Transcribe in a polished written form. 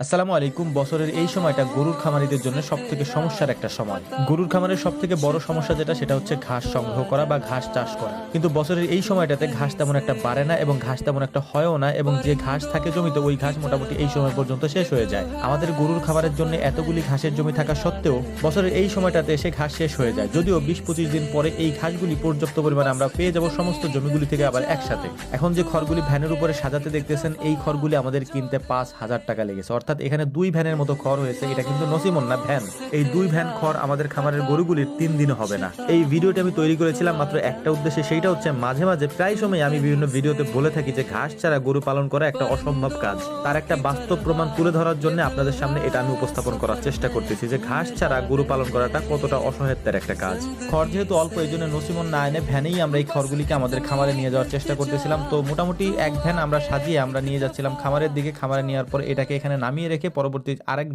আসসালামু আলাইকুম। বছরের এই সময়টা গরুর খামারিদের জন্য সবথেকে সমস্যার একটা সময়। গরুর খামারের সবথেকে বড় সমস্যা সেটা হচ্ছে ঘাস সংগ্রহ করা বা ঘাস চাষ করা। কিন্তু বছরের এই সময়টাতে ঘাস তেমন একটা বাড়ে না এবং ঘাস তেমন একটা হয়ও না, এবং যে ঘাস থাকে জমিতে ওই ঘাস মোটামুটি এই সময় পর্যন্ত শেষ হয়ে যায়। আমাদের গরুর খামারের জন্য এতগুলি ঘাসের জমি থাকা সত্ত্বেও বছরের এই সময়টাতে এসে ঘাস শেষ হয়ে যায়। যদিও ২০-২৫ দিন পরে এই ঘাসগুলি পর্যাপ্ত পরিমাণে আমরা পেয়ে যাব সমস্ত জমিগুলি থেকে আবার একসাথে। এখন যে খড়গুলি ভ্যানের উপরে সাজাতে দেখতেছেন, এই খড়গুলি আমাদের কিনতে ৫,০০০ টাকা লেগেছে। অর্থাৎ এখানে ২ ভ্যানের মতো খড় হয়েছে। এটা কিন্তু নসিমন না, ভ্যান। এই ২ ভ্যান খড় আমাদের খামারের গরুগুলির ৩ দিন হবে না। এই ভিডিওটি আমি তৈরি করেছিলাম মাত্র একটা উদ্দেশ্যে, সেইটা হচ্ছে মাঝে মাঝে প্রায় সময় আমি বিভিন্ন ভিডিওতে বলে থাকি যে ঘাস ছাড়া গরু পালন করা একটা অসম্ভব কাজ। তার একটা বাস্তব প্রমাণ তুলে ধরার জন্য আপনাদের সামনে এটা আমি উপস্থাপন করার চেষ্টা করতেছি যে ঘাস ছাড়া গরু পালন করাটা কতটা অসহায়ত্বের একটা কাজ। খড় যেহেতু অল্প, এই জন্য নসিমন না এনে ভ্যানেই আমরা এই খড়গুলিকে আমাদের খামারে নিয়ে যাওয়ার চেষ্টা করতেছিলাম। তো মোটামুটি এক ভ্যান আমরা সাজিয়ে আমরা নিয়ে যাচ্ছিলাম খামারের দিকে। খামারে নেওয়ার পর এটাকে এখানে নামিয়ে রেখে পরবর্তী আরেক